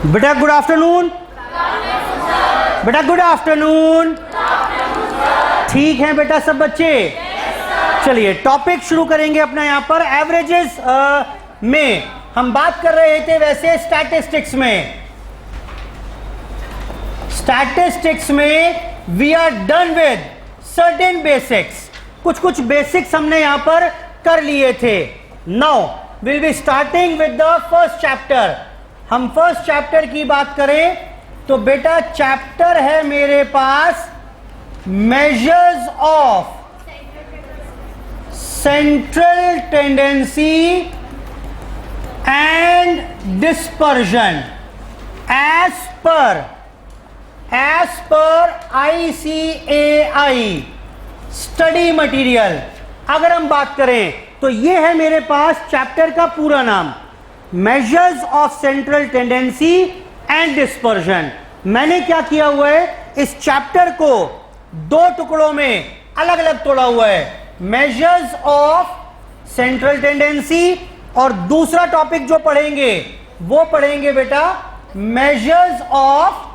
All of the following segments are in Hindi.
बेटा गुड आफ्टरनून। बेटा गुड आफ्टरनून। ठीक है बेटा सब बच्चे, चलिए टॉपिक शुरू करेंगे अपना। यहां पर एवरेजेस में हम बात कर रहे थे, वैसे स्टैटिस्टिक्स में we are done with certain basics. कुछ बेसिक्स हमने यहां पर कर लिए थे। Now will be starting with the first chapter. हम फर्स्ट चैप्टर की बात करें तो बेटा चैप्टर है मेरे पास measures of central tendency and dispersion as per ICAI study material. अगर हम बात करें तो यह है मेरे पास चैप्टर का पूरा नाम, measures of central tendency and dispersion. मैंने क्या किया हुआ है, इस चैप्टर को दो टुकड़ों में अलग अलग तोड़ा हुआ है, मेजर्स ऑफ सेंट्रल टेंडेंसी और दूसरा टॉपिक जो पढ़ेंगे वो पढ़ेंगे बेटा मेजर्स ऑफ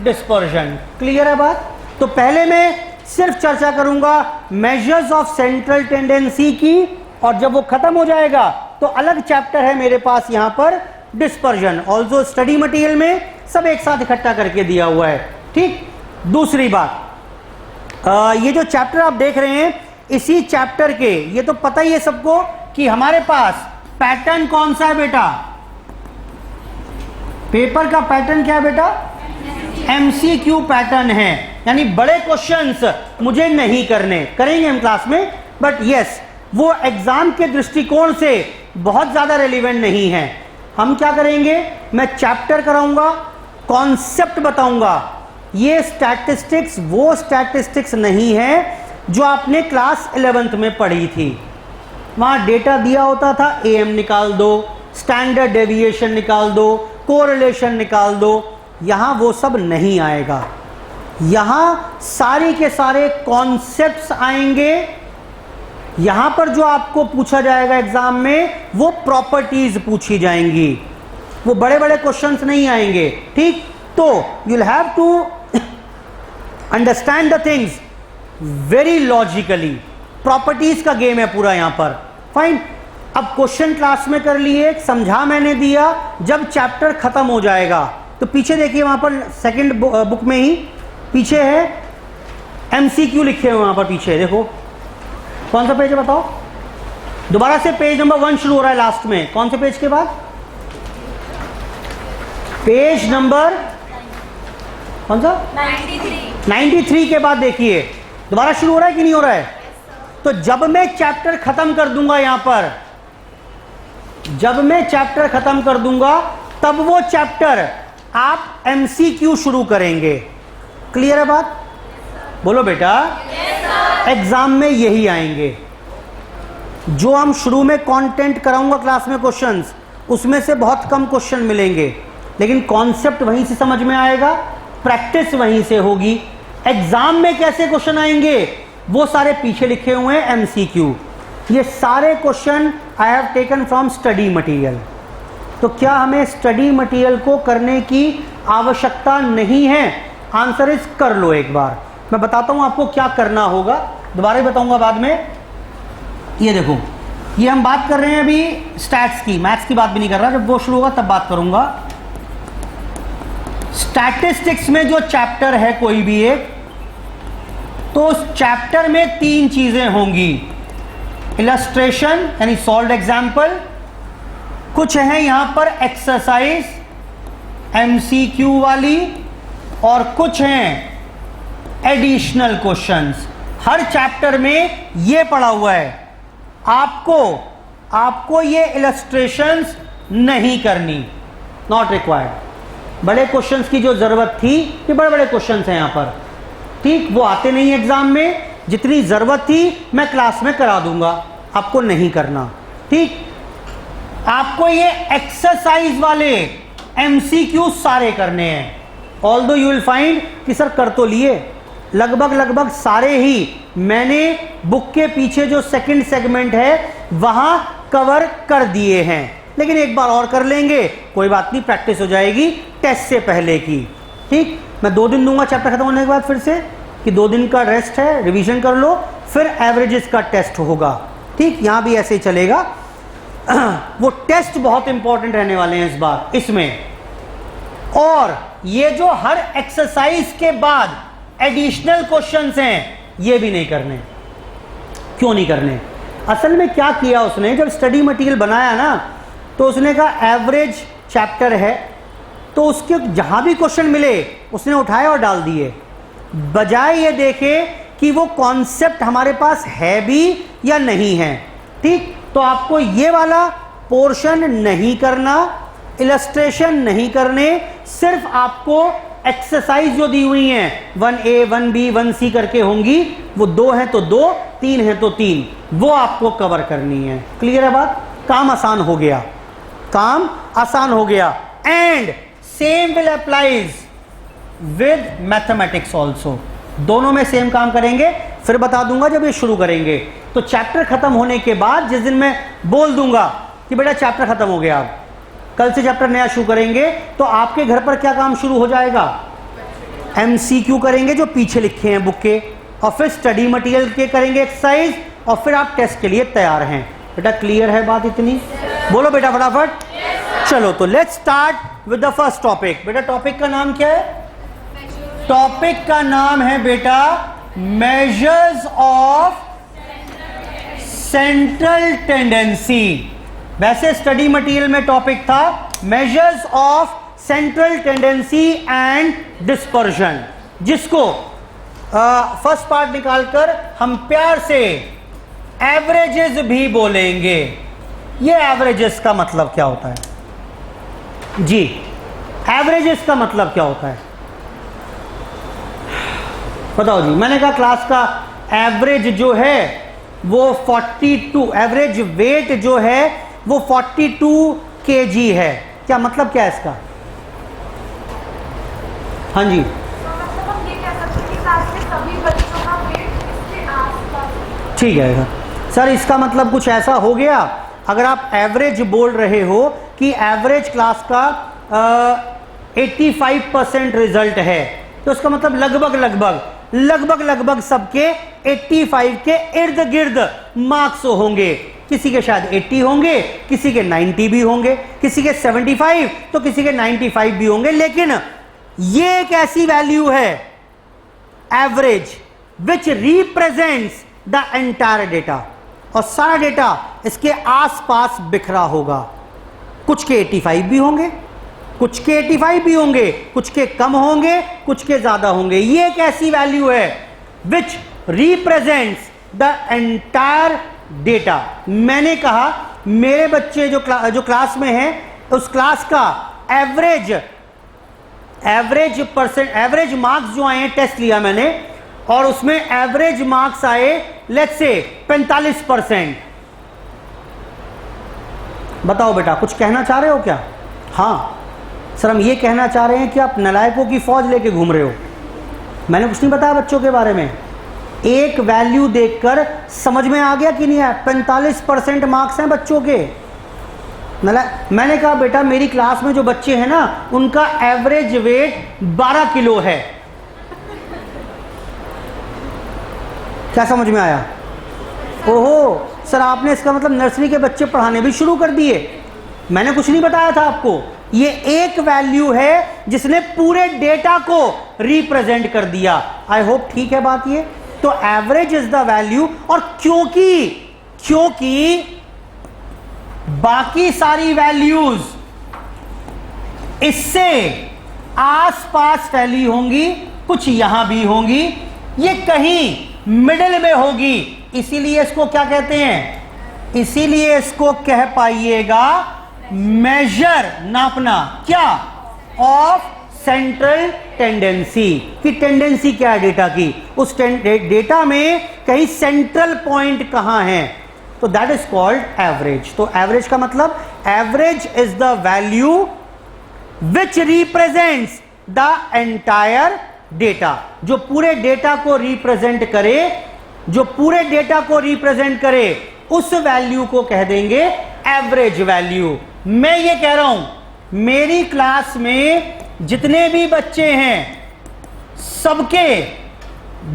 डिस्पर्जन। क्लियर है बात? तो पहले मैं सिर्फ चर्चा करूंगा मेजर्स ऑफ सेंट्रल टेंडेंसी की, और जब वो खत्म हो जाएगा तो अलग चैप्टर है मेरे पास यहां पर डिस्पर्जन। ऑल्सो स्टडी मटेरियल में सब एक साथ इकट्ठा करके दिया हुआ है। ठीक, दूसरी बात, ये जो चैप्टर आप देख रहे हैं, इसी चैप्टर के, ये तो पता ही है सबको कि हमारे पास पैटर्न कौन सा है बेटा, पेपर का पैटर्न क्या है बेटा, MCQ पैटर्न है। यानी बड़े क्वेश्चंस मुझे नहीं करने, करेंगे हम क्लास में, बट यस वो एग्जाम के दृष्टिकोण से बहुत ज्यादा रेलिवेंट नहीं है। हम क्या करेंगे, मैं चैप्टर कराऊंगा, कॉन्सेप्ट बताऊंगा। ये स्टैटिस्टिक्स वो स्टैटिस्टिक्स नहीं है जो आपने क्लास 11th में पढ़ी थी। वहां डेटा दिया होता था, AM निकाल दो, स्टैंडर्ड डेविएशन निकाल दो, कोरिलेशन निकाल दो। यहां वो सब नहीं आएगा। यहां सारे के सारे कॉन्सेप्ट्स आएंगे। यहां पर जो आपको पूछा जाएगा एग्जाम में वो प्रॉपर्टीज पूछी जाएंगी, वो बड़े बड़े क्वेश्चंस नहीं आएंगे। ठीक, तो you will have to understand the things very logically. Properties का गेम है पूरा यहां पर। फाइन, अब क्वेश्चन क्लास में कर लिए, समझा मैंने दिया। जब चैप्टर खत्म हो जाएगा तो पीछे देखिए, वहां पर सेकंड बुक में ही पीछे है MCQ लिखे हुए, वहां पर पीछे देखो कौन सा पेज है बताओ। दोबारा से पेज नंबर 1 शुरू हो रहा है लास्ट में। कौन से पेज के बाद, पेज नंबर कौन सा, 93 के बाद देखिए दोबारा शुरू हो रहा है कि नहीं हो रहा है। तो जब मैं चैप्टर खत्म कर दूंगा, यहां पर जब मैं चैप्टर खत्म कर दूंगा तब वो चैप्टर आप MCQ शुरू करेंगे। क्लियर है बात? बोलो बेटा। एग्जाम में यही आएंगे। जो हम शुरू में कंटेंट कराऊंगा क्लास में क्वेश्चंस, उसमें से बहुत कम क्वेश्चन मिलेंगे, लेकिन कॉन्सेप्ट वहीं से समझ में आएगा, प्रैक्टिस वहीं से होगी। एग्जाम में कैसे क्वेश्चन आएंगे वो सारे पीछे लिखे हुए हैं MCQ। ये सारे question I have taken from study material. तो क्या हमें स्टडी मटेरियल को करने की आवश्यकता नहीं है? आंसर इज कर लो। एक बार मैं बताता हूं आपको क्या करना होगा, दोबारा बताऊंगा बाद में। ये देखो, ये हम बात कर रहे हैं अभी स्टैट्स की, मैथ्स की बात भी नहीं कर रहा, जब वो शुरू होगा तब बात करूंगा। स्टैटिस्टिक्स में जो चैप्टर है कोई भी एक, तो उस चैप्टर में 3 चीजें होंगी, इलस्ट्रेशन यानी सॉल्व्ड एग्जाम्पल, कुछ है यहां पर एक्सरसाइज MCQ वाली, और कुछ हैं एडिशनल क्वेश्चंस। हर चैप्टर में ये पड़ा हुआ है। आपको ये इलस्ट्रेशंस नहीं करनी, नॉट रिक्वायर्ड। बड़े क्वेश्चंस की जो जरूरत थी, ये बड़े बड़े क्वेश्चंस हैं यहां पर, ठीक, वो आते नहीं एग्जाम में। जितनी जरूरत थी मैं क्लास में करा दूंगा, आपको नहीं करना। ठीक, आपको ये एक्सरसाइज वाले MCQ सारे करने हैं। ऑल्दो यू विल फाइंड कि सर कर तो लिए, लगभग सारे ही मैंने बुक के पीछे जो सेकंड सेगमेंट है वहां कवर कर दिए हैं। लेकिन एक बार और कर लेंगे, कोई बात नहीं, प्रैक्टिस हो जाएगी टेस्ट से पहले की। ठीक, मैं 2 दिन दूंगा चैप्टर खत्म होने के बाद फिर से, कि 2 दिन का रेस्ट है, रिवीजन कर लो, फिर एवरेजेस का टेस्ट होगा। ठीक, यहां भी ऐसे ही चलेगा। वो टेस्ट बहुत इंपॉर्टेंट रहने वाले हैं इस बार इसमें। और ये जो हर एक्सरसाइज के बाद एडिशनल क्वेश्चंस हैं, ये भी नहीं करने। क्यों नहीं करने? असल में क्या किया उसने, जब स्टडी मटेरियल बनाया ना, तो उसने कहा एवरेज चैप्टर है, तो उसके जहां भी क्वेश्चन मिले उसने उठाए और डाल दिए, बजाय ये देखे कि वो कॉन्सेप्ट हमारे पास है भी या नहीं है। ठीक, तो आपको ये वाला पोर्शन नहीं करना, इलस्ट्रेशन नहीं करने, सिर्फ आपको एक्सरसाइज जो दी हुई हैं 1A 1B 1C करके होंगी, वो 2 हैं तो 2, 3 हैं तो 3, वो आपको कवर करनी है। क्लियर है बात? काम आसान हो गया, काम आसान हो गया। And same will applies with mathematics also, दोनों में सेम काम करेंगे। फिर बता दूंगा जब ये शुरू करेंगे, तो चैप्टर खत्म होने के बाद जिस दिन मैं बोल दूंगा कि बेटा चैप्टर खत्म हो गया, अब कल से चैप्टर नया शुरू करेंगे, तो आपके घर पर क्या काम शुरू हो जाएगा? MCQ करेंगे जो पीछे लिखे हैं बुक के, और फिर स्टडी मटेरियल के करेंगे एक्सरसाइज, और फिर आप टेस्ट के लिए तैयार हैं। बेटा क्लियर है बात इतनी? बोलो बेटा फटाफट। चलो तो let's start with the first topic. बेटा टॉपिक का नाम क्या है? टॉपिक का नाम है बेटा मेजर्स ऑफ सेंट्रल टेंडेंसी। वैसे स्टडी मटेरियल में टॉपिक था measures of central tendency and dispersion, जिसको फर्स्ट पार्ट निकालकर हम प्यार से एवरेजेस भी बोलेंगे। ये एवरेजेस का मतलब क्या होता है जी? एवरेजेस का मतलब क्या होता है बताओ जी? मैंने कहा क्लास का एवरेज जो है वो 42, एवरेज वेट जो है वो 42 kg है। क्या मतलब क्या है इसका? हाँ जी, ठीक है सर, इसका मतलब कुछ ऐसा हो गया, अगर आप एवरेज बोल रहे हो कि एवरेज क्लास का 85% रिजल्ट है, तो इसका मतलब लगभग सबके 85 के इर्द गिर्द मार्क्स होंगे। किसी के शायद 80 होंगे, किसी के 90 भी होंगे, किसी के 75 तो किसी के 95 भी होंगे। लेकिन ये एक ऐसी वैल्यू है average which represents the entire data, और सारा डेटा इसके आसपास बिखरा होगा। कुछ के 85 भी होंगे, कुछ के 85 भी होंगे, कुछ के कम होंगे, कुछ के ज्यादा होंगे। ये एक ऐसी वैल्यू है विच रिप्रेजेंट्स द एंटायर डेटा। मैंने कहा मेरे बच्चे जो क्लास में हैं, उस क्लास का एवरेज मार्क्स जो आए हैं, टेस्ट लिया मैंने, और उसमें एवरेज मार्क्स आए लेट्स से 45%। बताओ बेटा कुछ कहना चाह रहे हो क्या? हाँ सर, हम ये कहना चाह रहे हैं कि आप नालायकों की फौज लेके घूम रहे हो। मैंने कुछ नहीं बताया बच्चों के बारे में। एक वैल्यू देखकर समझ में आ गया कि नहीं है? 45% मार्क्स हैं बच्चों के। मैंने कहा बेटा मेरी क्लास में जो बच्चे हैं ना, उनका एवरेज वेट 12 किलो है। क्या समझ में आया? ओहो सर, आपने इसका मतलब नर्सरी के बच्चे पढ़ाने भी शुरू कर दिए। मैंने कुछ नहीं बताया था आपको। ये एक वैल्यू है जिसने पूरे डेटा को रिप्रेजेंट कर दिया। आई होप ठीक है बात ये। तो एवरेज इज द वैल्यू, और क्योंकि बाकी सारी वैल्यूज इससे आसपास फैली होंगी, कुछ यहां भी होंगी, ये कहीं मिडिल में होगी, इसीलिए इसको क्या कहते हैं? इसीलिए इसको कह पाइएगा मेजर, नापना, क्या? Of central tendency. कि टेंडेंसी क्या है डेटा की, उस डेटा में कहीं सेंट्रल पॉइंट कहां है, तो दैट इज कॉल्ड एवरेज। तो एवरेज का मतलब average is the value which represents the entire data, जो पूरे डेटा को रिप्रेजेंट करे, जो पूरे डेटा को रिप्रेजेंट करे, उस वैल्यू को कह देंगे एवरेज वैल्यू। मैं ये कह रहा हूं मेरी क्लास में जितने भी बच्चे हैं सबके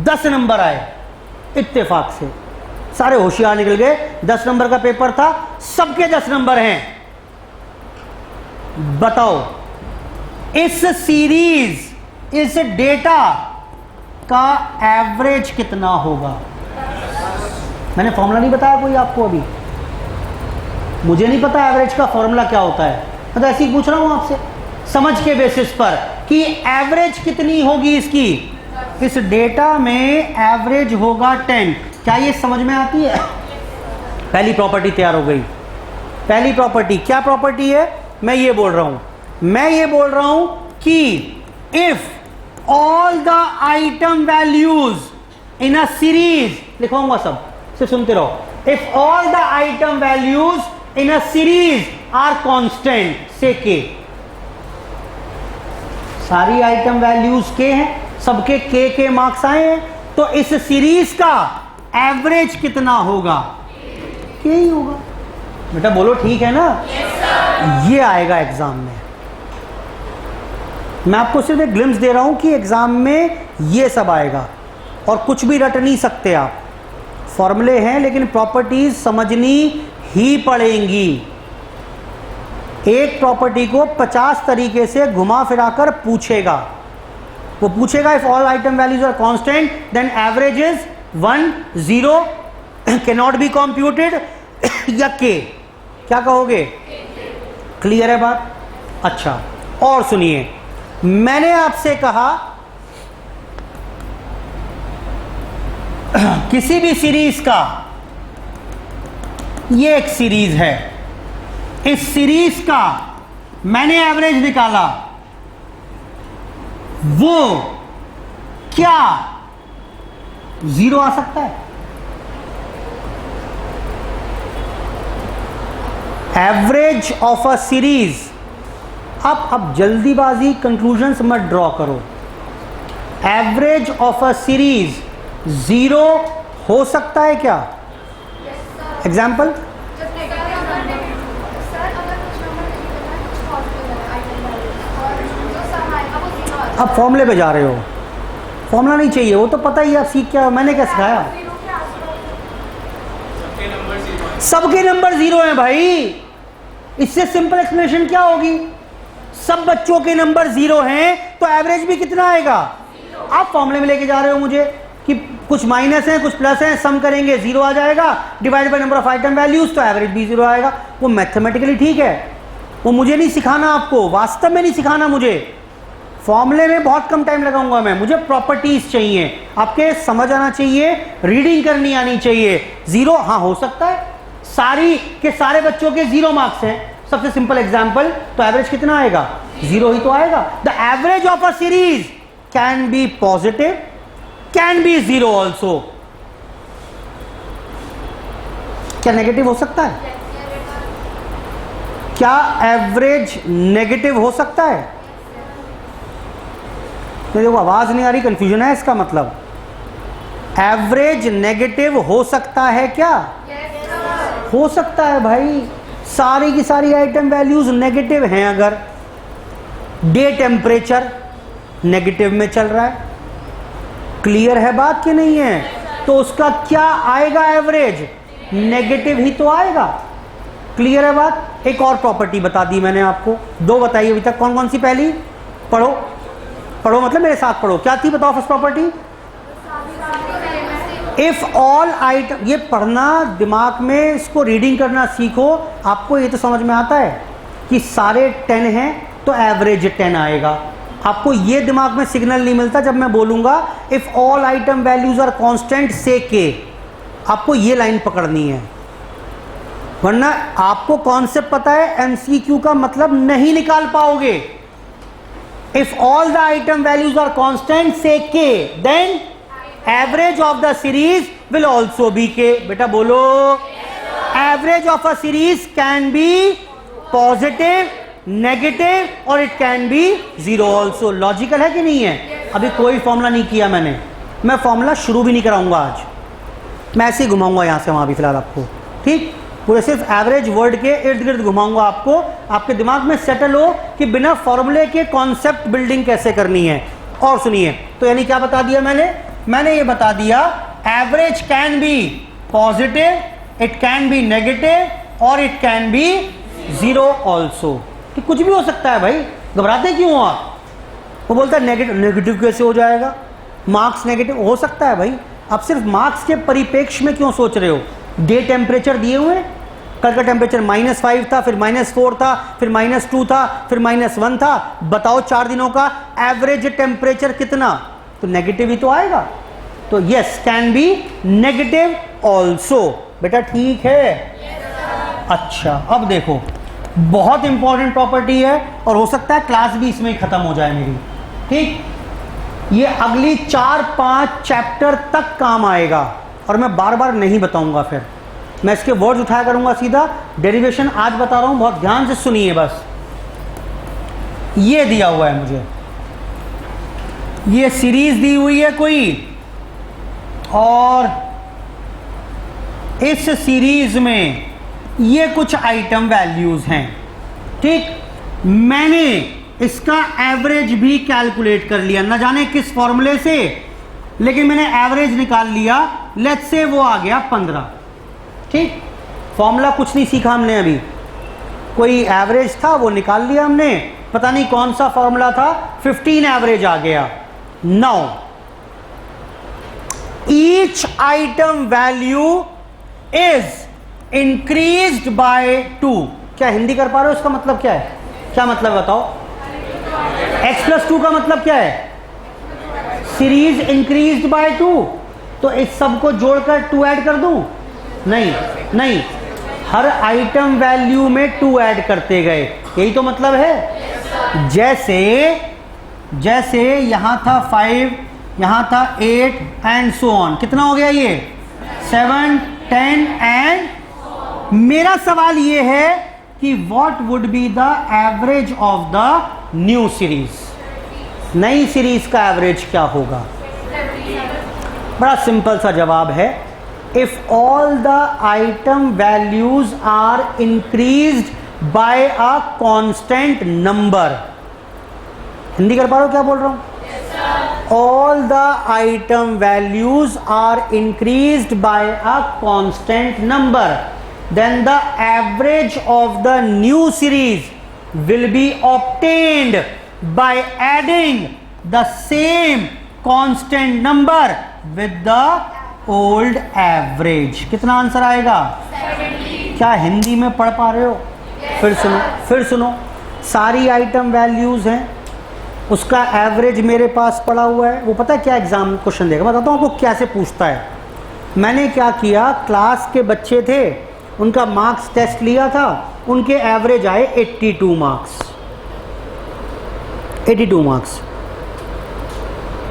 10 नंबर आए इत्तेफाक से, सारे होशियार निकल गए। 10 नंबर का पेपर था, सबके 10 नंबर हैं। बताओ इस सीरीज, इस डेटा का एवरेज कितना होगा? मैंने फॉर्मूला नहीं बताया कोई आपको अभी, मुझे नहीं पता एवरेज का फॉर्मूला क्या होता है, मैं तो ऐसे ही पूछ रहा हूं आपसे समझ के बेसिस पर कि एवरेज कितनी होगी इसकी। इस डेटा में एवरेज होगा 10। क्या ये समझ में आती है? पहली प्रॉपर्टी तैयार हो गई। पहली प्रॉपर्टी क्या प्रॉपर्टी है? मैं ये बोल रहा हूं कि if all the item values in a series, लिखवाऊंगा सब, सिर्फ सुनते रहो। If all the item values in a series are constant, say K, सारी आइटम वैल्यूज के हैं, सबके के मार्क्स आए हैं, तो इस सीरीज का एवरेज कितना होगा? के ही होगा। बेटा बोलो ठीक है ना? yes, ये आएगा एग्जाम में। मैं आपको सिर्फ एक ग्लिम्स दे रहा हूं कि एग्जाम में ये सब आएगा, और कुछ भी रट नहीं सकते आप। फॉर्मूले हैं लेकिन प्रॉपर्टीज समझनी ही पड़ेंगी। एक प्रॉपर्टी को 50 तरीके से घुमा फिराकर पूछेगा। वो पूछेगा if all item values are constant then average is 1, 0, can not be computed, या के। क्या कहोगे? क्लियर है बात? अच्छा, और सुनिए, मैंने आपसे कहा किसी भी सीरीज का, ये एक सीरीज है, इस सीरीज का मैंने एवरेज निकाला, वो क्या 0 आ सकता है? Average of a series. अब जल्दीबाजी कंक्लूजन्स मत ड्रॉ करो। एवरेज ऑफ अ सीरीज 0 हो सकता है क्या? एग्जाम्पल, अब फॉर्मूले पे जा रहे हो, फॉर्मूला नहीं चाहिए, वो तो पता ही है, आप सीख क्या, मैंने क्या सिखाया? सबके नंबर 0 हैं भाई। इससे सिंपल एक्सप्लेनेशन क्या होगी? सब बच्चों के नंबर 0 हैं तो एवरेज भी कितना आएगा? आप फॉर्मूले में लेके जा रहे हो मुझे कि कुछ माइनस है कुछ प्लस है, सम करेंगे 0 आ जाएगा, divide by number of item values, तो एवरेज भी 0 आएगा। वो मैथमेटिकली ठीक है, वो मुझे नहीं सिखाना आपको, वास्तव में नहीं सिखाना मुझे। फॉर्मूले में बहुत कम टाइम लगाऊंगा मैं, मुझे प्रॉपर्टीज चाहिए, आपके समझ आना चाहिए, रीडिंग करनी आनी चाहिए। 0 हाँ हो सकता है, सारी के सारे बच्चों के 0 मार्क्स हैं, सबसे सिंपल एग्जांपल, तो एवरेज कितना आएगा? 0 ही तो आएगा। The average of a series can be positive, can be 0 also. क्या नेगेटिव हो सकता है? क्या एवरेज नेगेटिव हो सकता है? मेरे को आवाज नहीं आ रही, कंफ्यूजन है इसका मतलब। एवरेज नेगेटिव हो सकता है क्या? हो सकता है भाई, सारी की सारी आइटम वैल्यूज नेगेटिव हैं। अगर डे टेम्परेचर नेगेटिव में चल रहा है, क्लियर है बात कि नहीं है, तो उसका क्या आएगा? एवरेज नेगेटिव ही तो आएगा। क्लियर है बात? एक और प्रॉपर्टी बता दी मैंने आपको, 2 बताई अभी तक। कौन कौन सी? पहली पढ़ो, पढ़ो मतलब मेरे साथ पढ़ो। क्या थी बताओ first property? If all item, ये पढ़ना दिमाग में, इसको रीडिंग करना सीखो। आपको ये तो समझ में आता है कि सारे 10 हैं तो एवरेज 10 आएगा। आपको ये दिमाग में सिग्नल नहीं मिलता जब मैं बोलूंगा if all item values are constant say K, आपको ये लाइन पकड़नी है, वरना आपको कॉन्सेप्ट पता है, एमसीक्यू का मतलब नहीं निकाल पाओगे। If all the item values are constant say K, then average of the series will also be K. बेटा बोलो, average of a series can be positive, negative, और it can be 0 also. Logical है कि नहीं है? अभी कोई फॉर्मूला नहीं किया मैंने, मैं फॉर्मूला शुरू भी नहीं कराऊंगा आज, मैं ऐसे ही घुमाऊंगा यहां से वहां भी फिलहाल आपको, ठीक। पूरे सिर्फ एवरेज वर्ड के इर्द गिर्द घुमाऊंगा आपको, आपके दिमाग में सेटल हो कि बिना फॉर्मूले के कॉन्सेप्ट बिल्डिंग कैसे करनी है। और सुनिए, तो यानी क्या बता दिया मैंने ये बता दिया average can be positive, it can be negative और it can be zero also, कि कुछ भी हो सकता है भाई, घबराते क्यों हो आप? वो बोलता है नेगेटिव कैसे हो जाएगा, मार्क्स नेगेटिव हो सकता है भाई, आप सिर्फ मार्क्स के परिप्रेक्ष्य में क्यों सोच रहे हो? डे टेम्परेचर दिए हुए, कल का टेम्परेचर -5 था, फिर -4 था, फिर -2 था, फिर -1 था, बताओ 4 दिनों का एवरेज टेम्परेचर कितना, तो नेगेटिव ही तो आएगा। तो yes, can be negative also. बेटा ठीक है? अच्छा, अब देखो, बहुत इंपॉर्टेंट प्रॉपर्टी है और हो सकता है क्लास भी इसमें ही खत्म हो जाए मेरी, ठीक? ये अगली 4-5 चैप्टर तक काम आएगा और मैं बार बार नहीं बताऊंगा, फिर मैं इसके वर्ड्स उठाया करूंगा सीधा, डेरिवेशन आज बता रहा हूं, बहुत ध्यान से सुनिए बस। ये दिया हुआ है मुझे, ये सीरीज दी हुई है कोई, और इस सीरीज में ये कुछ आइटम वैल्यूज हैं, ठीक? मैंने इसका एवरेज भी कैलकुलेट कर लिया, न जाने किस फॉर्मूले से, लेकिन मैंने एवरेज निकाल लिया। लेट्स से वो आ गया 15, ठीक? फॉर्मूला कुछ नहीं सीखा हमने अभी, कोई एवरेज था वो निकाल लिया हमने, पता नहीं कौन सा फॉर्मूला था, 15 एवरेज आ गया। Now each item value is increased by 2। क्या हिंदी कर पा रहे हो? इसका मतलब क्या है? क्या मतलब बताओ? x+2 का मतलब क्या है? Series increased by 2। तो इस सब को जोड़कर 2 ऐड कर दूं? नहीं, हर आइटम वैल्यू में 2 ऐड करते गए, यही तो मतलब है। जैसे यहां था 5, यहां था 8 एंड सो ऑन, कितना हो गया ये? 7, 10 एंड। मेरा सवाल ये है कि what would be the average of the new series? नई सीरीज का एवरेज क्या होगा? बड़ा सिंपल सा जवाब है, if all the item values are increased by a constant number. Hindi कर पा रहे हो क्या बोल रहा हूं? All the item values are increased by a constant number, then the average of the new series will be obtained by adding the same constant number with the old average। कितना आंसर आएगा? 70। क्या हिंदी में पढ़ पा रहे हो? फिर सुनो, सारी आइटम वैल्यूज हैं, उसका एवरेज मेरे पास पड़ा हुआ है। वो पता है क्या एग्जाम क्वेश्चन देगा? बताता हूँ आपको कैसे पूछता है। मैंने क्या किया, क्लास के बच्चे थे, उनका मार्क्स टेस्ट लिया था, उनके एवरेज आए 82 मार्क्स। 82 मार्क्स।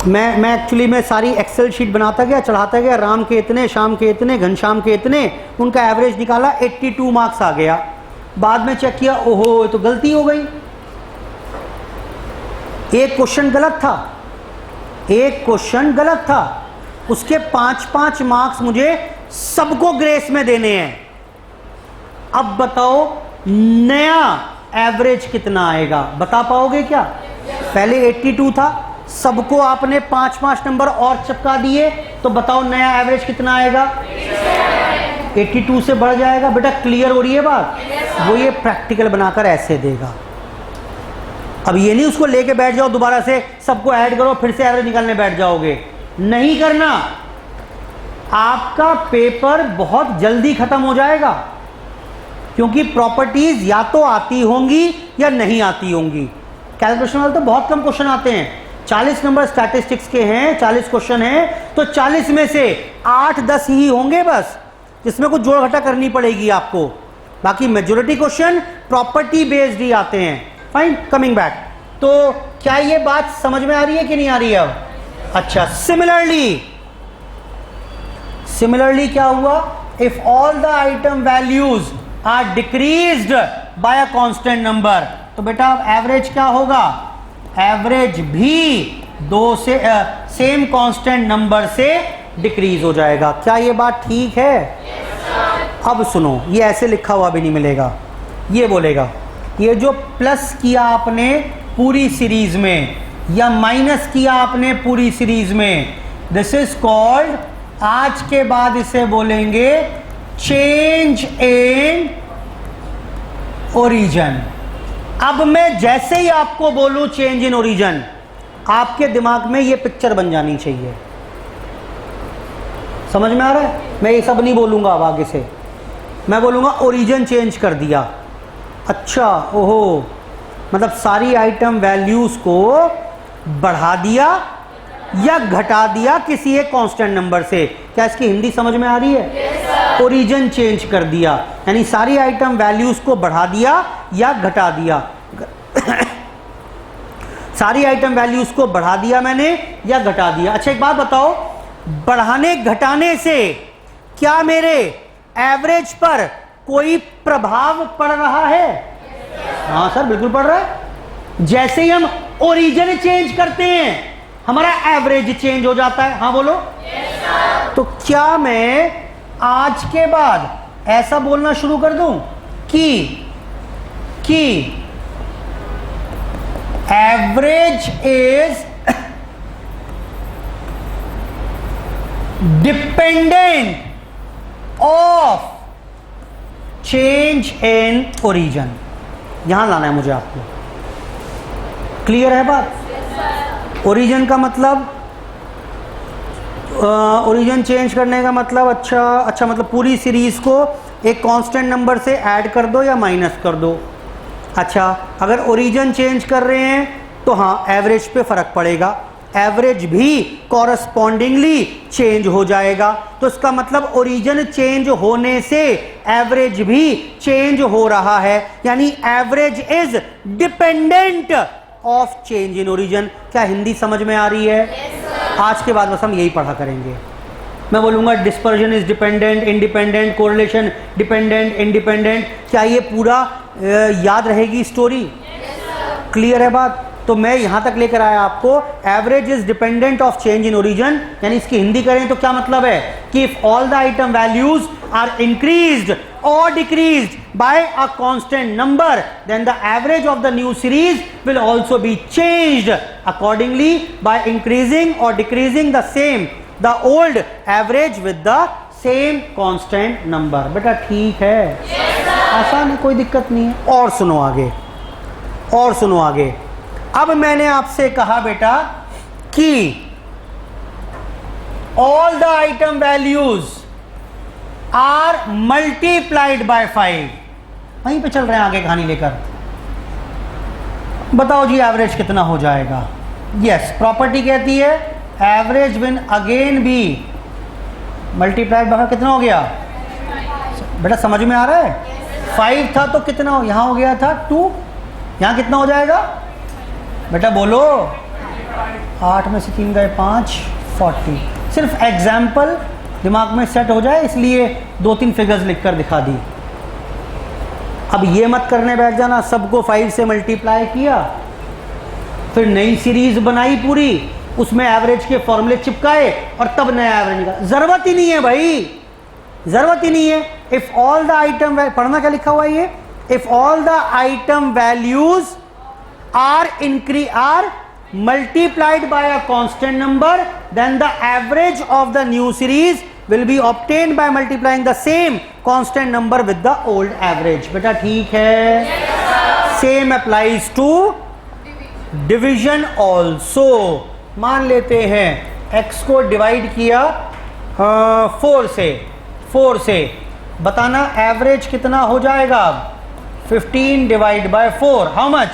मैं एक्चुअली मैं सारी एक्सेल शीट बनाता गया, चढ़ाता गया, राम के इतने, शाम के इतने, घनश्याम के इतने, उनका एवरेज निकाला, 82 मार्क्स आ गया। बाद में चेक किया, ओहो तो गलती हो गई, एक क्वेश्चन गलत था, उसके 5-5 मार्क्स मुझे सबको ग्रेस में देने हैं। अब बताओ नया एवरेज कितना आएगा? बता पाओगे क्या? पहले 82 था, सबको आपने 5-5 नंबर और चिपका दिए, तो बताओ नया एवरेज कितना आएगा? 82 से बढ़ जाएगा। बेटा क्लियर हो रही है बात? वो ये प्रैक्टिकल बनाकर ऐसे देगा। अब ये नहीं उसको लेके बैठ जाओ दोबारा से सबको ऐड करो फिर से एवरेज निकालने बैठ जाओगे, नहीं करना। आपका पेपर बहुत जल्दी खत्म हो जाएगा, क्योंकि प्रॉपर्टीज या तो आती होंगी या नहीं आती होंगी। कैलकुलेशन वाले तो बहुत कम क्वेश्चन आते हैं, 40 नंबर स्टैटिस्टिक्स के हैं, 40 क्वेश्चन हैं, तो 40 में से 8-10 ही होंगे बस, जिसमें कुछ जोड़ घटा करनी पड़ेगी आपको। बाकी मेजॉरिटी क्वेश्चन प्रॉपर्टी बेस्ड ही आते हैं। फाइन, कमिंग बैक, तो क्या ये बात समझ में आ रही है कि नहीं आ रही है अब? अच्छा, सिमिलरली क्या हुआ? If all the item values are decreased by a constant number, तो बेटा अब एवरेज क्या होगा? एवरेज भी 2 से सेम कांस्टेंट नंबर से डिक्रीज हो जाएगा। क्या ये बात ठीक है? अब सुनो, ये ऐसे लिखा हुआ भी नहीं मिलेगा, ये बोलेगा ये जो प्लस किया आपने पूरी सीरीज में या माइनस किया आपने पूरी सीरीज में, दिस इज कॉल्ड, आज के बाद इसे बोलेंगे चेंज इन ओरिजिन। अब मैं जैसे ही आपको बोलूं चेंज इन ओरिजिन, आपके दिमाग में ये पिक्चर बन जानी चाहिए। समझ में आ रहा है? मैं ये सब नहीं बोलूंगा अब आगे से, मैं बोलूंगा ओरिजिन चेंज कर दिया। अच्छा, ओहो, मतलब सारी आइटम वैल्यूज को बढ़ा दिया या घटा दिया किसी एक कांस्टेंट नंबर से। क्या इसकी हिंदी समझ में आ रही है? ओरिजिन चेंज कर दिया यानी सारी आइटम वैल्यूज को बढ़ा दिया या घटा दिया। सारी आइटम वैल्यूज को बढ़ा दिया मैंने या घटा दिया। अच्छा, एक बात बताओ, बढ़ाने घटाने से क्या मेरे एवरेज पर कोई प्रभाव पड़ रहा है? हाँ सर, बिल्कुल पड़ रहा है। जैसे ही हम ओरिजिन चेंज करते हैं हमारा एवरेज चेंज हो जाता है। हाँ बोलो। तो क्या मैं आज के बाद ऐसा बोलना शुरू कर दूं कि average is dependent of change in origin? यहां लाना है मुझे आपको। क्लियर है बात? ओरिजिन का मतलब, ओरिजिन चेंज करने का मतलब, अच्छा मतलब पूरी सीरीज को एक कांस्टेंट नंबर से ऐड कर दो या माइनस कर दो। अच्छा, अगर ओरिजिन चेंज कर रहे हैं तो हाँ, एवरेज पे फर्क पड़ेगा, एवरेज भी कॉरस्पॉन्डिंगली चेंज हो जाएगा। तो इसका मतलब ओरिजिन चेंज होने से एवरेज भी चेंज हो रहा है, यानी average is dependent of change in origin. क्या हिंदी समझ में आ रही है? आज के बाद बस हम यही पढ़ा करेंगे। मैं बोलूंगा dispersion is dependent, independent, correlation dependent, independent. क्या ये पूरा याद रहेगी स्टोरी? क्लियर है बात? तो मैं यहां तक लेकर आया आपको, average is dependent of change in origin, यानी इसकी हिंदी करें तो क्या मतलब है कि if all the item values are increased or decreased by a constant number, then the average of the new series will also be changed accordingly by increasing or decreasing the old average with the same constant number। बेटा ठीक है? आसान है, कोई दिक्कत नहीं है। और सुनो आगे, और सुनो आगे। अब मैंने आपसे कहा बेटा कि all the item values are multiplied by 5। वहीं पे चल रहे हैं आगे कहानी लेकर। बताओ जी एवरेज कितना हो जाएगा? यस, प्रॉपर्टी कहती है average will again be multiplied by, कितना हो गया बेटा? समझ में आ रहा है? 5 था तो कितना हो, यहां हो गया था 2, यहां कितना हो जाएगा बेटा? बोलो। 8 में से 3 गए 5, 40। सिर्फ एग्जाम्पल दिमाग में सेट हो जाए इसलिए 2-3 फिगर्स लिखकर दिखा दी। अब ये मत करने बैठ जाना सबको 5 से मल्टीप्लाई किया फिर नई सीरीज बनाई पूरी, उसमें एवरेज के फॉर्मूले चिपकाए और तब नया एवरेज निकाला। जरूरत ही नहीं है भाई, जरूरत ही नहीं है। इफ ऑल द आइटम, पढ़ना क्या लिखा हुआ है ये, if all the item values are multiplied by a constant number, then the average of the new series will be obtained by multiplying the same constant number with the old average। बेटा ठीक है? Same applies to division also। मान लेते हैं x को डिवाइड किया 4 से, बताना एवरेज कितना हो जाएगा? 15 divide by 4, how much?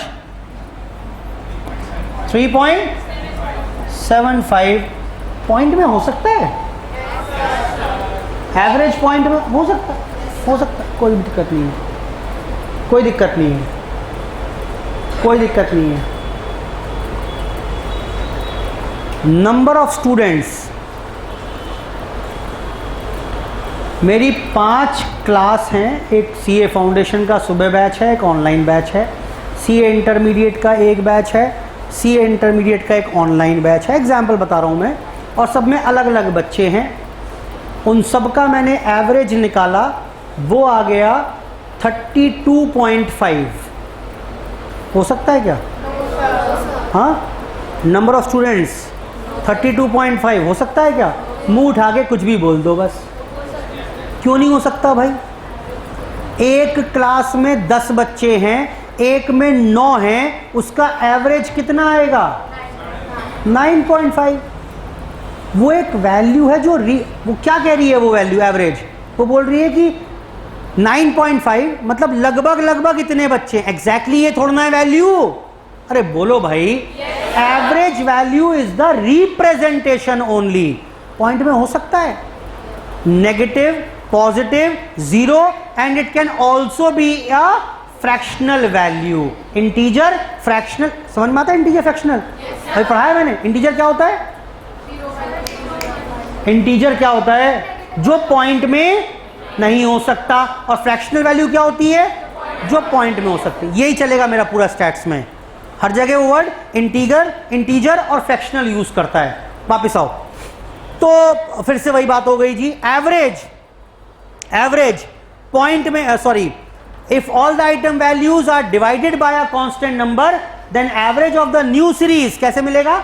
3.75 point में हो सकता है, एवरेज पॉइंट में हो सकता है, कोई दिक्कत नहीं है, कोई दिक्कत नहीं है, कोई दिक्कत नहीं है। नंबर ऑफ स्टूडेंट्स, मेरी 5 क्लास हैं। एक सीए फाउंडेशन का सुबह बैच है, एक ऑनलाइन बैच है, सीए इंटरमीडिएट का एक बैच है, सीए इंटरमीडिएट का एक ऑनलाइन बैच है। एग्जाम्पल बता रहा हूँ मैं, और सब में अलग अलग बच्चे हैं। उन सब का मैंने एवरेज निकाला वो आ गया 32.5। हो सकता है क्या? हाँ, नंबर ऑफ स्टूडेंट्स 32.5 हो सकता है क्या? मुंह उठा के कुछ भी बोल दो बस। क्यों नहीं हो सकता भाई? एक क्लास में 10 बच्चे हैं, एक में 9 हैं, उसका एवरेज कितना आएगा? 9.5। वो एक वैल्यू है जो वो क्या कह रही है? वो वैल्यू एवरेज वो बोल रही है कि 9.5 मतलब लगभग इतने बच्चे। एग्जैक्टली ये थोड़ा है वैल्यू। अरे बोलो भाई, average value is the representation only. Point में हो सकता है negative, positive, zero, and it can also be a fractional value. Integer, fractional, समझ में आता है? इंटीजर, फ्रैक्शनल भाई पढ़ा है मैंने। इंटीजर क्या होता है? इंटीजर क्या होता है? जो पॉइंट में नहीं हो सकता। और फ्रैक्शनल वैल्यू क्या होती है? जो पॉइंट में हो सकती है। यही चलेगा मेरा पूरा स्टैट्स में, हर जगह वो वर्ड इंटीजर और फ्रैक्शनल यूज करता है। वापिस आओ, तो फिर से वही बात हो गई जी। एवरेज पॉइंट में, sorry, if all the item values are divided by a constant number, then average of the new series कैसे मिलेगा?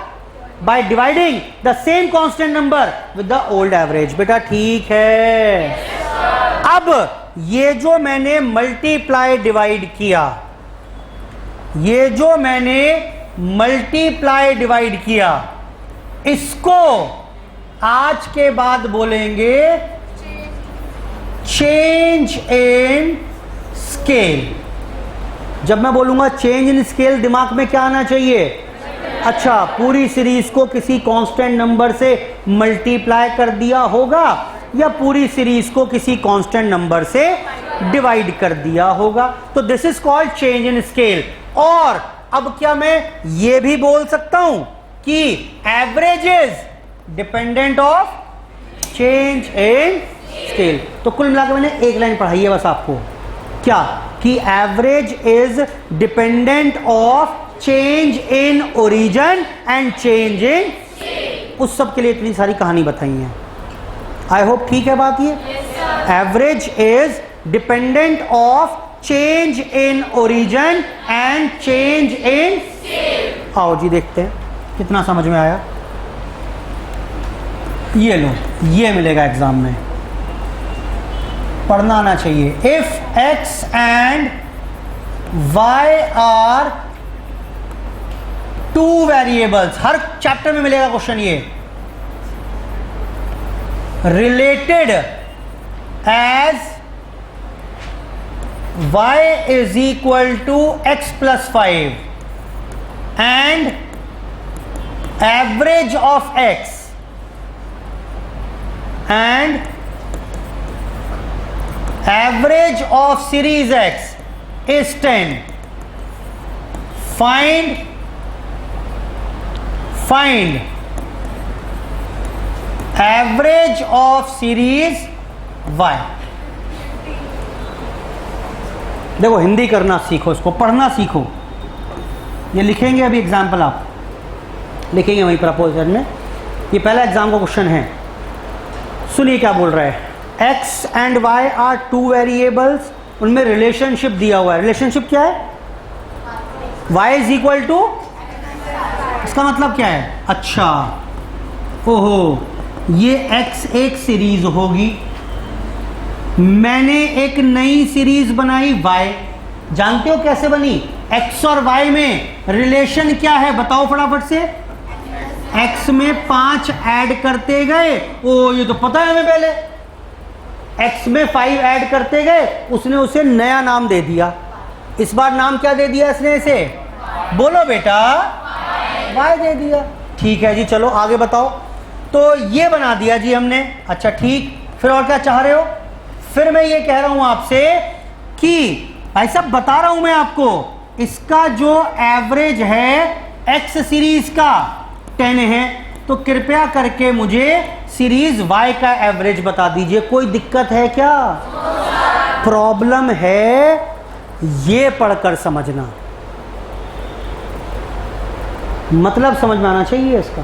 By dividing the same constant number with the old average. बेटा ठीक है। अब ये जो मैंने मल्टीप्लाई डिवाइड किया, इसको आज के बाद बोलेंगे चेंज इन स्केल। जब मैं बोलूंगा चेंज इन स्केल, दिमाग में क्या आना चाहिए? अच्छा, पूरी सीरीज को किसी कांस्टेंट नंबर से मल्टीप्लाई कर दिया होगा या पूरी सीरीज को किसी कांस्टेंट नंबर से डिवाइड कर दिया होगा। तो this is called change in scale. और अब क्या मैं ये भी बोल सकता हूं कि average is dependent of change in scale. तो कुल मिलाकर मैंने एक लाइन पढ़ाई है बस आपको, क्या? कि average is dependent of change in origin and change in, उस सब के लिए इतनी सारी कहानी बताई है। आई होप ठीक है बात ये। Average is dependent of change in origin and change in. आओ जी देखते हैं कितना समझ में आया। ये लो, ये मिलेगा एग्जाम में, पढ़ना आना चाहिए। If x and y are two variables, हर चैप्टर में मिलेगा क्वेश्चन ये। Related as y is equal to x plus 5 and average of x and average of series x is 10. Find average of series y। देखो, हिंदी करना सीखो, इसको पढ़ना सीखो। ये लिखेंगे अभी एग्जाम्पल, आप लिखेंगे वहीं प्रपोजल में। ये पहला एग्जाम का क्वेश्चन है। सुनिए क्या बोल रहा है। X and y are two variables, उनमें रिलेशनशिप दिया हुआ है। रिलेशनशिप क्या है? वाई इज इक्वल टू, इसका मतलब क्या है? अच्छा, ओहो, ये एक्स एक सीरीज होगी, मैंने एक नई सीरीज बनाई y। जानते हो कैसे बनी? x और y में रिलेशन क्या है बताओ फटाफट से। x में 5 ऐड करते गए, ओ ये तो पता है हमें पहले। x में 5 ऐड करते गए, उसने उसे नया नाम दे दिया। इस बार नाम क्या दे दिया इसने इसे? बोलो बेटा, y दे दिया। ठीक है जी, चलो आगे बताओ। तो ये बना दिया जी हमने। अच्छा ठीक, फिर और क्या चाह रहे हो? फिर मैं ये कह रहा हूं आपसे कि भाई साहब बता रहा हूं मैं आपको, इसका जो एवरेज है एक्स सीरीज का 10 है, तो कृपया करके मुझे सीरीज y का एवरेज बता दीजिए। कोई दिक्कत है क्या? प्रॉब्लम है, ये पढ़कर समझना, मतलब समझ में आना चाहिए इसका।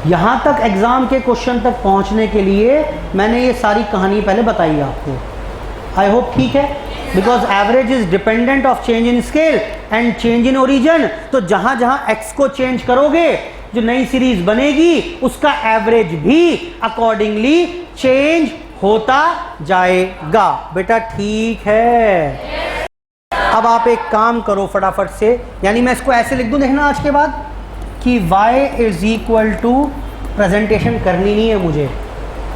यहां तक एग्जाम के क्वेश्चन तक पहुंचने के लिए मैंने ये सारी कहानी पहले बताई आपको। आई होप ठीक है, because average is dependent of change in scale and change in origin. तो जहां जहां x को चेंज करोगे, जो नई सीरीज बनेगी उसका एवरेज भी अकॉर्डिंगली चेंज होता जाएगा। बेटा ठीक है। अब आप एक काम करो फटाफट से, यानी मैं इसको ऐसे लिख दूं, देखना आज के बाद कि y is equal to, presentation करनी नहीं है मुझे,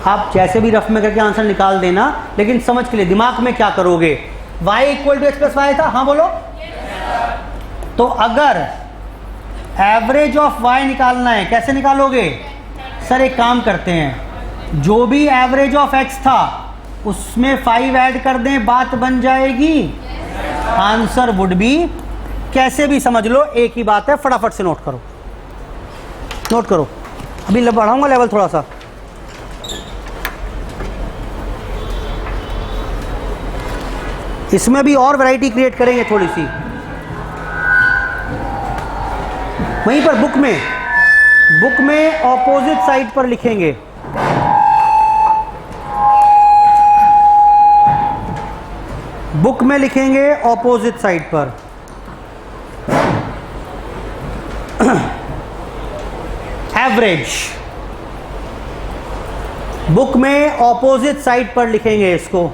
आप जैसे भी रफ में करके आंसर निकाल देना, लेकिन समझ के लिए दिमाग में क्या करोगे, y equal to x plus y था, हाँ बोलो। तो अगर एवरेज ऑफ y निकालना है, कैसे निकालोगे सर? एक काम करते हैं, जो भी एवरेज ऑफ x था उसमें 5 ऐड कर दें, बात बन जाएगी। आंसर वुड बी, कैसे भी समझ लो एक ही बात है, फटाफट से नोट करो, नोट करो। अभी बढ़ाऊंगा लेवल थोड़ा सा। इसमें भी और वैरायटी क्रिएट करेंगे थोड़ी सी। वहीं पर बुक में ऑपोजिट साइड पर लिखेंगे। बुक में लिखेंगे ऑपोजिट साइड पर। एवरेज बुक में ऑपोजिट साइड पर लिखेंगे इसको।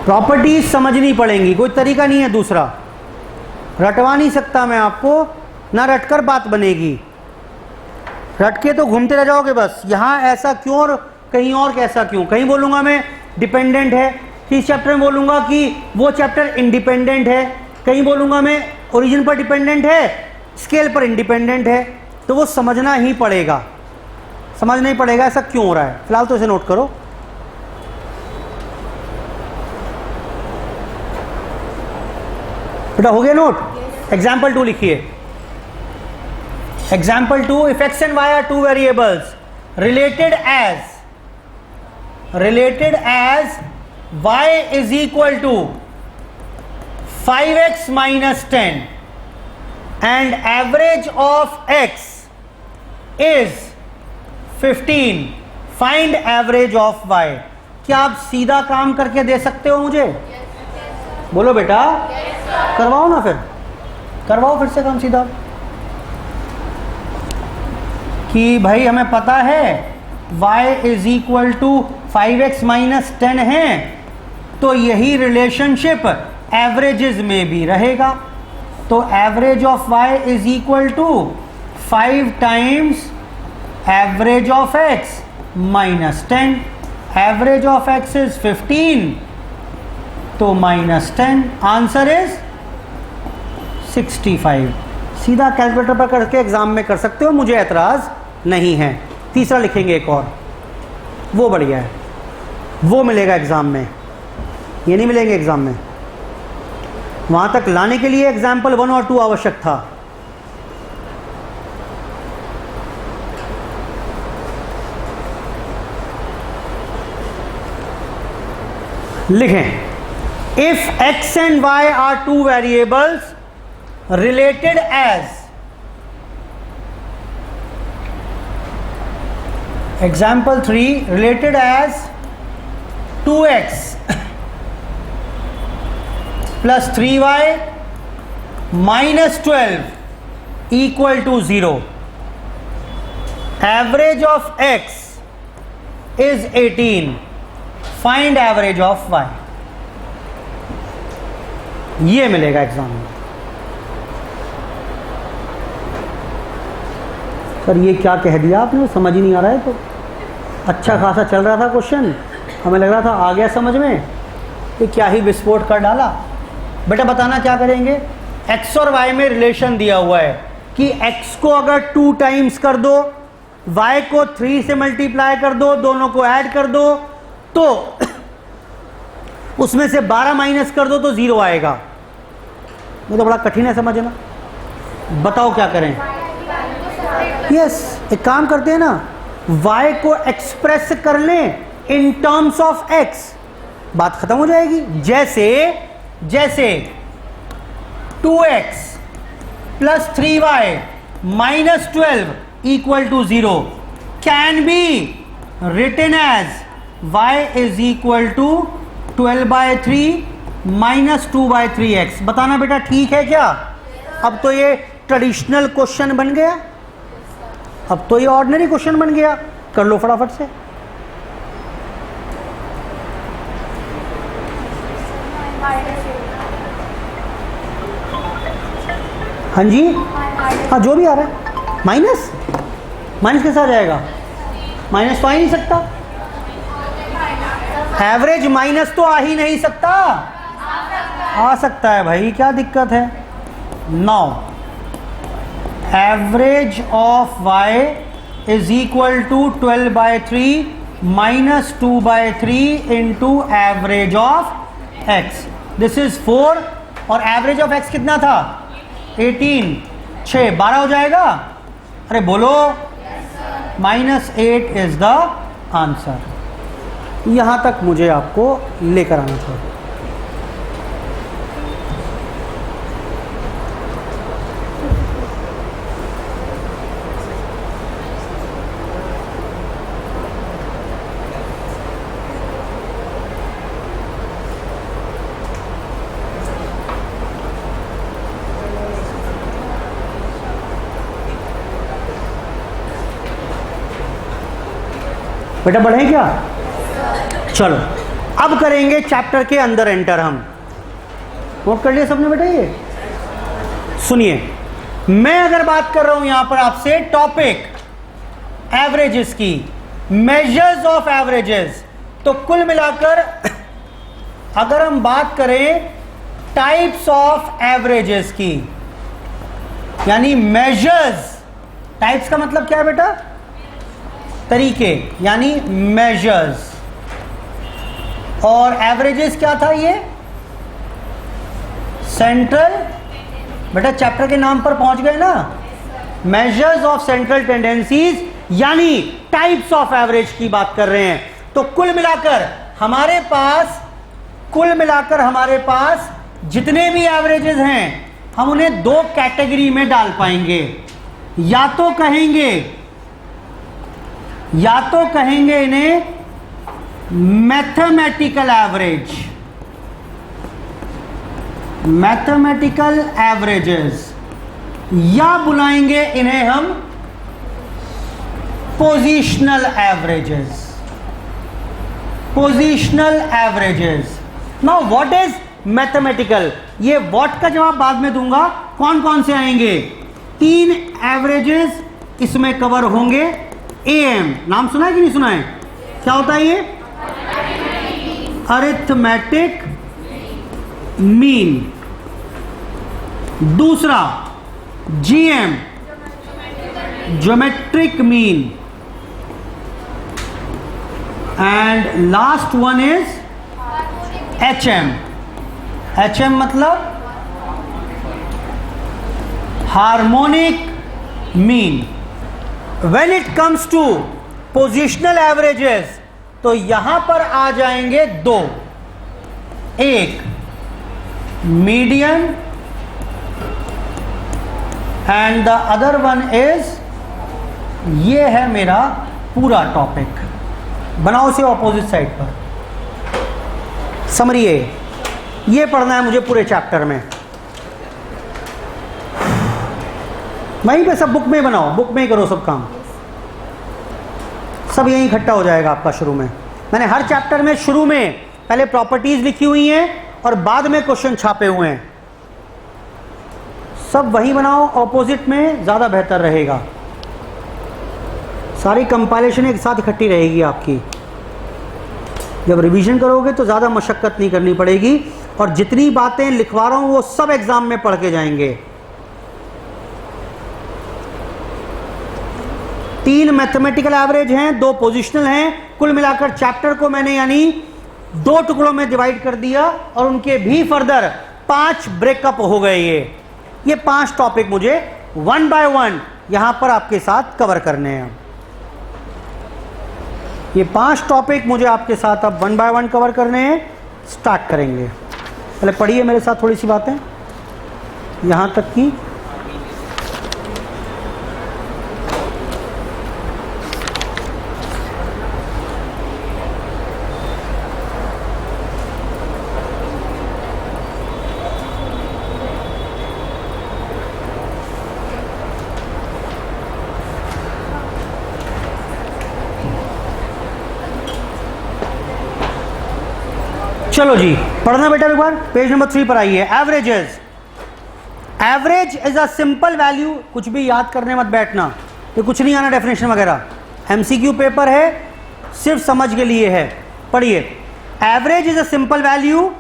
प्रॉपर्टीज समझनी पड़ेंगी, कोई तरीका नहीं है दूसरा, रटवा नहीं सकता मैं आपको, ना रटकर बात बनेगी। रट के तो घूमते रह जाओगे बस, यहाँ ऐसा क्यों और कहीं और कैसा क्यों। कहीं बोलूँगा मैं डिपेंडेंट है, इस चैप्टर में बोलूँगा कि वो चैप्टर इंडिपेंडेंट है, कहीं बोलूँगा मैं ओरिजिन पर डिपेंडेंट है, स्केल पर इंडिपेंडेंट है। तो वो समझना ही पड़ेगा, समझना ही पड़ेगा ऐसा क्यों हो रहा है। फिलहाल तो इसे नोट करो। बेटा हो गया नोट? एग्जाम्पल 2 लिखिए। Example 2, if x and y are two variables related as y is equal to 5x minus 10 and average of x is 15, find average of y। क्या आप सीधा काम करके दे सकते हो मुझे? बोलो बेटा। करवाओ ना, फिर करवाओ फिर से काम सीधा, कि भाई हमें पता है y is equal to 5x minus 10 है, तो यही रिलेशनशिप एवरेजेस में भी रहेगा। तो average of y is equal to 5 times average of x minus 10, average of x is 15, तो माइनस 10, आंसर इज 65। सीधा कैलकुलेटर पर करके एग्जाम में कर सकते हो, मुझे एतराज नहीं है। तीसरा लिखेंगे एक और, वो बढ़िया है, वो मिलेगा एग्जाम में, ये नहीं मिलेंगे एग्जाम में। वहां तक लाने के लिए एग्जाम्पल 1 और 2 आवश्यक था। लिखें, if x and y are two variables related as, example 3, related as 2x plus 3y minus 12 equal to 0, average of x is 18, find average of y। ये मिलेगा एग्जाम में। सर ये क्या कह दिया आपने, समझ ही नहीं आ रहा है। तो अच्छा खासा चल रहा था क्वेश्चन, हमें लग रहा था आ गया समझ में, ये क्या ही विस्फोट कर डाला। बेटा बताना क्या करेंगे, x और y में रिलेशन दिया हुआ है कि x को अगर 2 टाइम्स कर दो, y को 3 से मल्टीप्लाई कर दो, दोनों को ऐड कर दो, तो उसमें से 12 माइनस कर दो तो 0 आएगा। ये तो बड़ा कठिन है समझना, बताओ क्या करें। यस, एक काम करते हैं ना, y को एक्सप्रेस कर लें इन टर्म्स ऑफ x, बात खत्म हो जाएगी। जैसे 2x plus 3y minus 12 equal to 0 can be written as y is equal to 12/3 minus 2/3x। बताना बेटा ठीक है क्या? अब तो ये ट्रेडिशनल क्वेश्चन बन गया, अब तो ये ऑर्डिनरी क्वेश्चन बन गया। कर लो फटाफट से। हाँ जी, हाँ जो भी आ रहा है। माइनस के साथ जाएगा, माइनस तो आ ही नहीं सकता। एवरेज माइनस तो आ ही नहीं सकता, आ सकता है भाई, क्या दिक्कत है। Now average of y is equal to 12/3 minus 2/3 into average of x। This is 4 और एवरेज ऑफ x कितना था? 18, 6 12 हो जाएगा। अरे बोलो, -8 इज द आंसर। यहां तक मुझे आपको लेकर आना था। बेटा बढ़े क्या? चलो अब करेंगे चैप्टर के अंदर एंटर। हम नोट कर लिया सबने बेटा? ये सुनिए, मैं अगर बात कर रहा हूं यहां पर आपसे टॉपिक एवरेजेस की, मेजर्स ऑफ एवरेजेस, तो कुल मिलाकर अगर हम बात करें टाइप्स ऑफ एवरेजेस की, यानी मेजर्स, टाइप्स का मतलब क्या है बेटा? तरीके, यानी मेजर्स। और एवरेजेस क्या था? ये सेंट्रल, बेटा चैप्टर के नाम पर पहुंच गए ना, मेजर्स ऑफ सेंट्रल टेंडेंसीज, यानी टाइप्स ऑफ एवरेज की बात कर रहे हैं। तो कुल मिलाकर हमारे पास जितने भी एवरेजेस हैं, हम उन्हें दो कैटेगरी में डाल पाएंगे। या तो कहेंगे इन्हें मैथमेटिकल एवरेजेस, या बुलाएंगे इन्हें हम positional averages. Now what is mathematical? ये व्हाट का जवाब बाद में दूंगा। कौन कौन से आएंगे? 3 एवरेजेस इसमें कवर होंगे। AM नाम सुना है कि नहीं सुना है? क्या होता है ये? Arithmetic mean. दूसरा GM, geometric mean. And last one is HM मतलब harmonic mean. When it comes to positional averages, तो यहां पर आ जाएंगे दो, एक median and the other one is, ये है मेरा पूरा टॉपिक। बनाओ से ऑपोजिट साइड पर। समरी ये पढ़ना है मुझे पूरे चैप्टर में। वहीं पे सब बुक में बनाओ, बुक में ही करो सब काम, सब यहीं इकट्ठा हो जाएगा आपका। शुरू में मैंने हर चैप्टर में शुरू में पहले प्रॉपर्टीज लिखी हुई हैं और बाद में क्वेश्चन छापे हुए हैं। सब वहीं बनाओ, ऑपोजिट में ज़्यादा बेहतर रहेगा। सारी कंपाइलेशन एक साथ इकट्ठी रहेगी आपकी। जब रिवीजन करोगे तो ज़्यादा मशक्क़त नहीं करनी पड़ेगी, और जितनी बातें लिखवा रहा हूँ वो सब एग्ज़ाम में पढ़ के जाएंगे। 3 मैथमेटिकल एवरेज हैं, 2 पोजिशनल हैं। कुल मिलाकर चैप्टर को मैंने यानी 2 टुकड़ों में डिवाइड कर दिया और उनके भी फर्दर 5 ब्रेकअप हो गए। ये 5 टॉपिक मुझे 1 बाय 1 यहां पर आपके साथ कवर करने हैं। ये 5 टॉपिक मुझे आपके साथ अब 1 बाय 1 कवर करने हैं। स्टार्ट करेंगे। पहले पढ़िए मेरे साथ थोड़ी सी बातें यहां तक की। चलो जी पढ़ना बेटा एक बार, पेज नंबर 3 पर आइए। Averages. Average is a simple value. कुछ भी याद करने मत बैठना, तो कुछ नहीं आना डेफिनेशन वगैरह, एमसीक्यू पेपर है, सिर्फ समझ के लिए है। पढ़िए। Average is a simple value,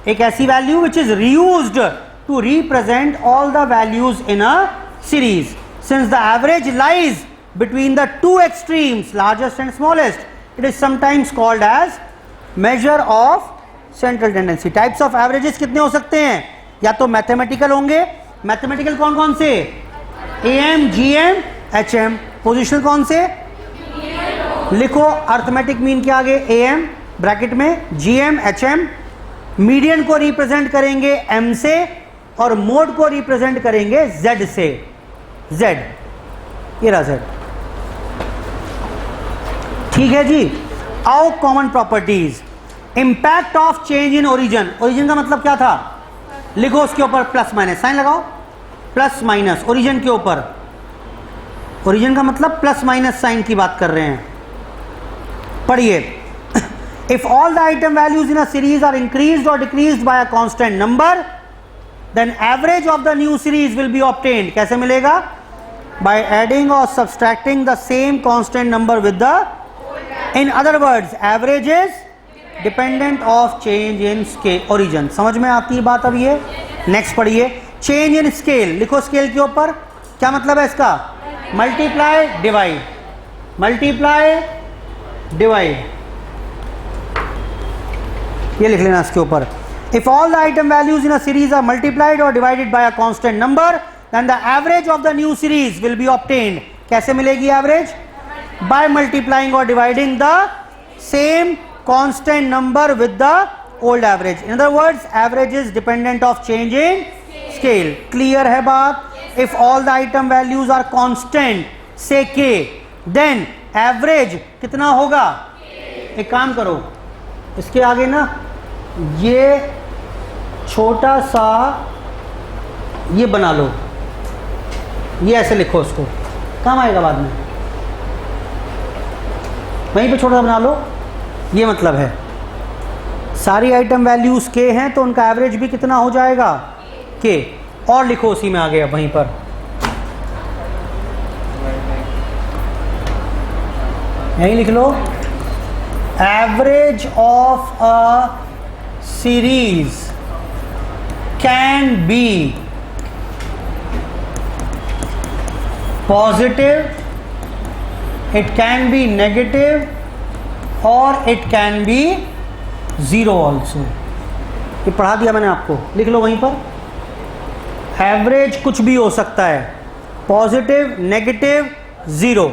एक ऐसी value which is reused to represent all the values in a series. Since the average lies between the 2 extremes largest and smallest, it is sometimes called as measure of central tendency. Types of averages कितने हो सकते हैं? या तो मैथमेटिकल होंगे। मैथमेटिकल कौन कौन से? Am, GM, HM. पोजिशनल कौन से? लिखो अर्थमेटिक मीन के आगे एएम ब्रैकेट में, जीएम, एचएम। मीडियन को रिप्रेजेंट करेंगे एम से और मोड को रिप्रेजेंट करेंगे जेड से। जेड, ये रहा जेड। ठीक है जी। आओ common properties. Impact of change in origin. Origin का मतलब क्या था? लिखो उसके ऊपर प्लस माइनस साइन लगाओ। प्लस माइनस ओरिजिन के ऊपर, ओरिजिन का मतलब प्लस माइनस साइन की बात कर रहे हैं। पढ़िए। If all the item values in a series are increased और decreased by a constant number, then average of the new series will be obtained. कैसे मिलेगा? बाय एडिंग और subtracting the same constant number with the, in other words average is dependent of change in scale origin. समझ में आती है बात अब ये? नेक्स्ट पढ़िए। Change in scale. लिखो स्केल के ऊपर, क्या मतलब है इसका? मल्टीप्लाई डिवाइड, मल्टीप्लाई डिवाइड, ये लिख लेना इसके ऊपर। If all the item values in a series are multiplied और divided by a constant number, then the average of the new series will be obtained. कैसे मिलेगी एवरेज? बाय मल्टीप्लाइंग और dividing the same constant number with the old average. In other words, average is dependent of change in scale. Clear है बात? If all the item values are constant, say k, then average कितना होगा? एक काम करो, इसके आगे ना ये छोटा सा ये बना लो, ये ऐसे लिखो, उसको काम आएगा बाद में, वहीं पे छोटा सा बना लो। ये मतलब है सारी आइटम वैल्यूज के हैं तो उनका एवरेज भी कितना हो जाएगा? के। और लिखो उसी में आगे, अब वहीं पर यहीं लिख लो। Average of a series can be positive, it can be negative और it can be zero also. ये पढ़ा दिया मैंने आपको, लिख लो वहीं पर। एवरेज कुछ भी हो सकता है, पॉजिटिव, नेगेटिव, जीरो,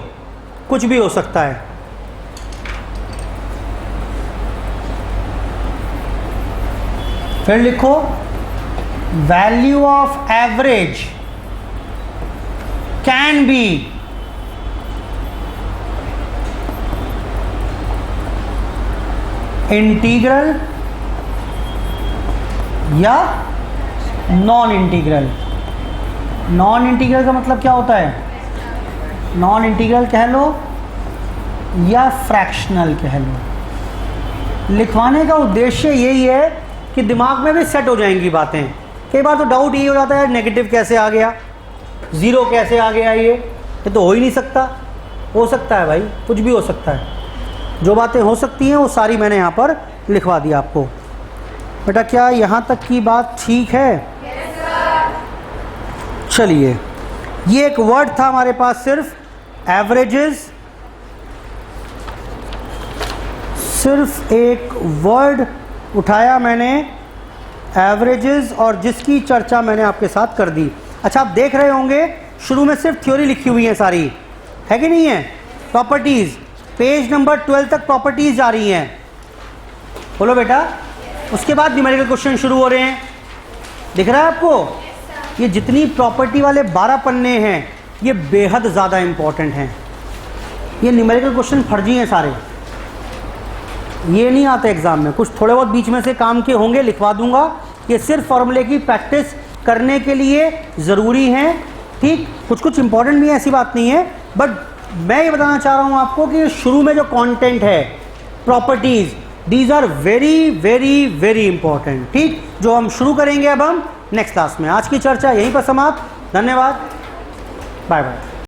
कुछ भी हो सकता है। फिर लिखो value of average can B integral या नॉन इंटीग्रल। नॉन इंटीग्रल का मतलब क्या होता है? नॉन इंटीग्रल कह लो या फ्रैक्शनल कह लो। लिखवाने का उद्देश्य यही है कि दिमाग में भी सेट हो जाएंगी बातें। कई बार तो डाउट ये हो जाता है नेगेटिव कैसे आ गया, ज़ीरो कैसे आ गया, ये तो हो ही नहीं सकता। हो सकता है भाई, कुछ भी हो सकता है। जो बातें हो सकती हैं वो सारी मैंने यहाँ पर लिखवा दिया आपको। बेटा क्या यहाँ तक की बात ठीक है? चलिए, ये एक वर्ड था हमारे पास सिर्फ, एवरेजेस। सिर्फ एक वर्ड उठाया मैंने, एवरेजेस, और जिसकी चर्चा मैंने आपके साथ कर दी। अच्छा, आप देख रहे होंगे शुरू में सिर्फ थ्योरी लिखी हुई है सारी, है कि नहीं है? प्रॉपर्टीज, पेज नंबर 12 तक प्रॉपर्टीज जा रही हैं। बोलो बेटा। उसके बाद न्यूमेरिकल क्वेश्चन शुरू हो रहे हैं। दिख रहा है आपको? ये जितनी प्रॉपर्टी वाले 12 पन्ने हैं ये बेहद ज़्यादा इंपॉर्टेंट हैं। ये न्यूमेरिकल क्वेश्चन फर्जी हैं सारे, ये नहीं आते एग्जाम में। कुछ थोड़े बहुत बीच में से काम के होंगे, लिखवा दूंगा। ये सिर्फ फॉर्मूले की प्रैक्टिस करने के लिए ज़रूरी हैं, ठीक? कुछ कुछ इंपॉर्टेंट भी है, ऐसी बात नहीं है, बट मैं ये बताना चाह रहा हूँ आपको कि शुरू में जो कंटेंट है, properties, these are very very very important, ठीक? जो हम शुरू करेंगे अब हम नेक्स्ट क्लास में। आज की चर्चा यहीं पर समाप्त। धन्यवाद, बाय बाय।